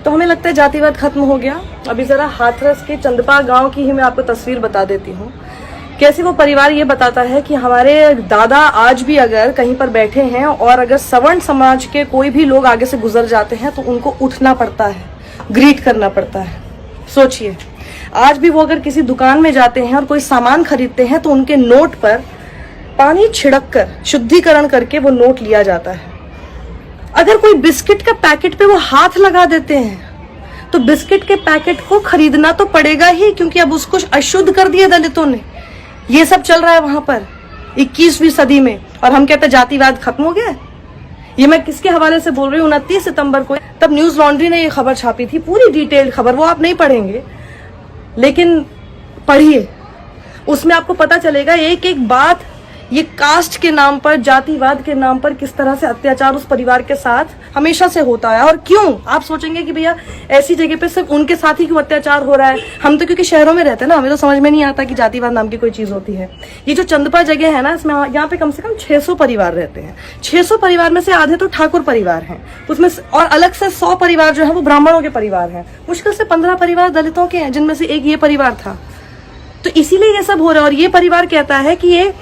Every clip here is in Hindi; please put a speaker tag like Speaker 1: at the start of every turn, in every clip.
Speaker 1: तो हमें लगता है जातिवाद खत्म हो गया। अभी जरा हाथरस के चंदपा गांव की ही मैं आपको तस्वीर बता देती हूँ। कैसे वो परिवार ये बताता है कि हमारे दादा आज भी अगर कहीं पर बैठे हैं और अगर सवर्ण समाज के कोई भी लोग आगे से गुजर जाते हैं तो उनको उठना पड़ता है, ग्रीट करना पड़ता है। सोचिए, आज भी वो अगर किसी दुकान में जाते हैं और कोई सामान खरीदते हैं तो उनके नोट पर पानी छिड़क कर शुद्धिकरण करके वो नोट लिया जाता है। अगर कोई बिस्किट का पैकेट पे वो हाथ लगा देते हैं तो बिस्किट के पैकेट को खरीदना तो पड़ेगा ही, क्योंकि अब उसको अशुद्ध कर दिया दलितों ने। ये सब चल रहा है वहां पर 21वीं सदी में, और हम कहते हैं जातिवाद खत्म हो गया। ये मैं किसके हवाले से बोल रही हूँ? 29 सितंबर को तब न्यूज लॉन्ड्री ने ये खबर छापी थी, पूरी डिटेल्ड खबर। वो आप नहीं पढ़ेंगे लेकिन पढ़िए, उसमें आपको पता चलेगा एक एक बात। ये कास्ट के नाम पर, जातिवाद के नाम पर किस तरह से अत्याचार उस परिवार के साथ हमेशा से होता है। और क्यों? आप सोचेंगे कि भैया ऐसी जगह पे सिर्फ उनके साथ ही क्यों अत्याचार हो रहा है? हम तो क्योंकि शहरों में रहते हैं ना, हमें तो समझ में नहीं आता कि जातिवाद नाम की कोई चीज होती है। ये जो चंदपा जगह है ना, इसमें यहाँ पे कम से कम 600 परिवार रहते हैं। 600 परिवार में से आधे तो ठाकुर परिवार हैं, उसमें और अलग से 100 परिवार जो है वो ब्राह्मणों के परिवार हैं। मुश्किल से 15 परिवार दलितों के हैं, जिनमें से एक ये परिवार था। तो इसीलिए ये सब हो रहा है। और ये परिवार कहता है कि ये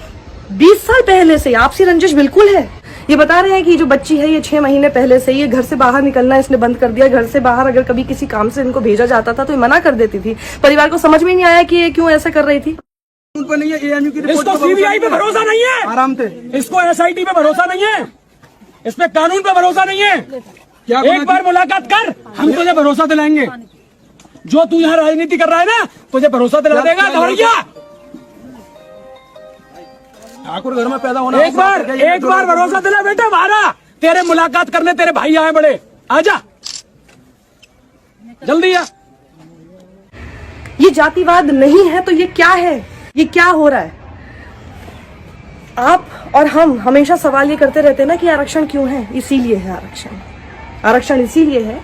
Speaker 1: 20 साल पहले से आपसी रंजिश बिल्कुल है। ये बता रहे हैं कि जो बच्ची है ये 6 महीने पहले से ये घर से बाहर निकलना इसने बंद कर दिया। घर से बाहर अगर कभी किसी काम से इनको भेजा जाता था तो ये मना कर देती थी। परिवार को समझ में नहीं आया कि ये क्यों ऐसा कर रही थी।
Speaker 2: नहीं है, इसको सीबीआई पे भरोसा नहीं है, आराम से। इसको एसआईटी पे भरोसा नहीं है, इस पे कानून पे भरोसा नहीं है। क्या एक बार मुलाकात कर, हम तुझे भरोसा दिलाएंगे। जो तू यहाँ राजनीति कर रहा है ना, तुझे भरोसा दिला देगा दौड़िया। ठाकुर घर में पैदा होना, एक बार भरोसा दिला बेटा हमारा। तेरे मुलाकात करने तेरे भाई आए बड़े, आजा जल्दी आ।
Speaker 1: ये जातिवाद नहीं है तो ये क्या है? ये क्या हो रहा है? आप और हम हमेशा सवाल ये करते रहते हैं ना कि आरक्षण क्यों है? इसीलिए है आरक्षण इसीलिए है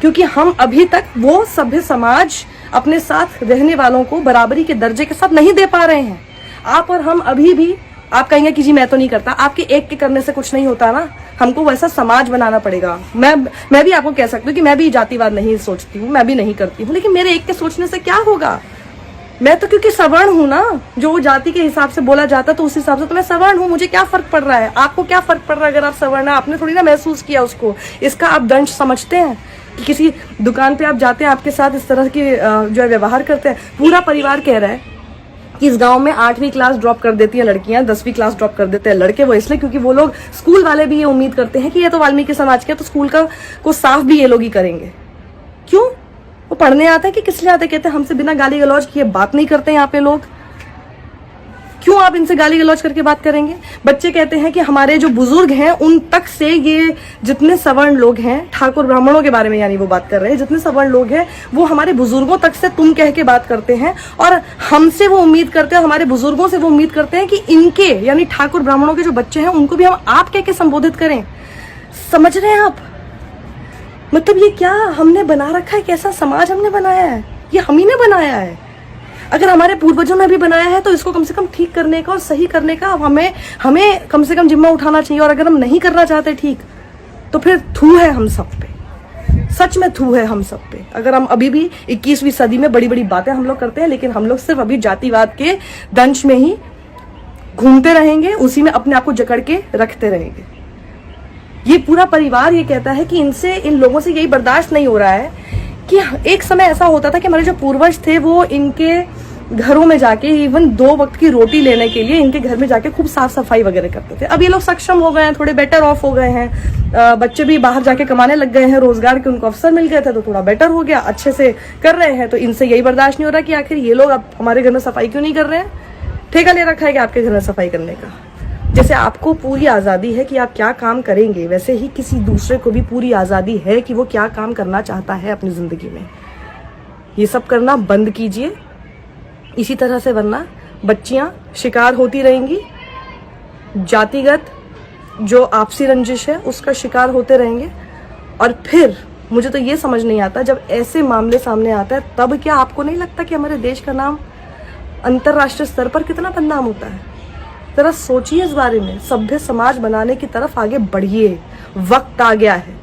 Speaker 1: क्योंकि हम अभी तक वो सभ्य समाज अपने साथ रहने वालों को बराबरी के दर्जे के साथ नहीं दे पा रहे हैं। आप और हम अभी भी, आप कहेंगे कि जी मैं तो नहीं करता, आपके एक के करने से कुछ नहीं होता ना, हमको वैसा समाज बनाना पड़ेगा। मैं भी आपको कह सकती हूँ कि मैं भी जातिवाद नहीं सोचती हूँ, मैं भी नहीं करती हूँ, लेकिन मेरे एक के सोचने से क्या होगा? मैं तो क्योंकि सवर्ण हूँ ना, जो जाति के हिसाब से बोला जाता तो उस हिसाब से तो मैं सवर्ण हूँ। मुझे क्या फर्क पड़ रहा है? आपको क्या फर्क पड़ रहा है अगर आप सवर्ण है? आपने थोड़ी ना महसूस किया उसको। इसका आप दंश समझते हैं कि किसी दुकान पे आप जाते हैं, आपके साथ इस तरह की जो है व्यवहार करते हैं। पूरा परिवार कह रहा है कि इस गांव में 8वीं क्लास ड्रॉप कर देती हैं लड़कियां, 10वीं क्लास ड्रॉप कर देते हैं लड़के। वो इसलिए क्योंकि वो लोग, स्कूल वाले भी ये उम्मीद करते हैं कि ये तो वाल्मीकि समाज के, तो स्कूल को साफ भी ये लोग ही करेंगे। क्यों? वो पढ़ने आते हैं कि किस लिए आते? कहते हैं हमसे बिना गाली गलौज किए बात नहीं करते यहाँ पे लोग। क्यों आप इनसे गाली गलौज करके बात करेंगे? बच्चे कहते हैं कि हमारे जो बुजुर्ग हैं उन तक से ये जितने सवर्ण लोग हैं, ठाकुर ब्राह्मणों के बारे में यानी वो बात कर रहे हैं, जितने सवर्ण लोग हैं वो हमारे बुजुर्गों तक से तुम कह के बात करते हैं। और हमसे वो उम्मीद करते हैं, हमारे बुजुर्गों से वो उम्मीद करते हैं कि इनके यानी ठाकुर ब्राह्मणों के जो बच्चे हैं उनको भी हम आप कह के संबोधित करें। समझ रहे हैं आप? मतलब ये क्या हमने बना रखा है? कैसा समाज हमने बनाया है? ये हम ही ने बनाया है। अगर हमारे पूर्वजों ने भी बनाया है तो इसको कम से कम ठीक करने का और सही करने का हमें कम से कम जिम्मा उठाना चाहिए। और अगर हम नहीं करना चाहते ठीक, तो फिर थू है हम सब पे, सच में थू है हम सब पे। अगर हम अभी भी 21वीं सदी में बड़ी बड़ी बातें हम लोग करते हैं, लेकिन हम लोग सिर्फ अभी जातिवाद के दंश में ही घूमते रहेंगे, उसी में अपने आप को जकड़ के रखते रहेंगे। ये पूरा परिवार ये कहता है कि इन लोगों से यही बर्दाश्त नहीं हो रहा है कि एक समय ऐसा होता था कि हमारे जो पूर्वज थे वो इनके घरों में जाके इवन 2 वक्त की रोटी लेने के लिए इनके घर में जाके खूब साफ सफाई वगैरह करते थे। अब ये लोग सक्षम हो गए हैं, थोड़े बेटर ऑफ हो गए हैं, बच्चे भी बाहर जाके कमाने लग गए हैं, रोजगार के उनको अवसर मिल गए थे तो थोड़ा बेटर हो गया, अच्छे से कर रहे हैं। तो इनसे यही बर्दाश्त नहीं हो रहा कि आखिर ये लोग अब हमारे घर में सफाई क्यों नहीं कर रहे हैं? ठेका ले रखा है कि आपके घर में सफाई करने का। जैसे आपको पूरी आज़ादी है कि आप क्या काम करेंगे, वैसे ही किसी दूसरे को भी पूरी आज़ादी है कि वो क्या काम करना चाहता है अपनी ज़िंदगी में। ये सब करना बंद कीजिए इसी तरह से, वरना बच्चियां शिकार होती रहेंगी, जातिगत जो आपसी रंजिश है उसका शिकार होते रहेंगे। और फिर मुझे तो ये समझ नहीं आता, जब ऐसे मामले सामने आता है तब क्या आपको नहीं लगता कि हमारे देश का नाम अंतर्राष्ट्रीय स्तर पर कितना बदनाम होता है? जरा सोचिए इस बारे में। सभ्य समाज बनाने की तरफ आगे बढ़िए, वक्त आ गया है।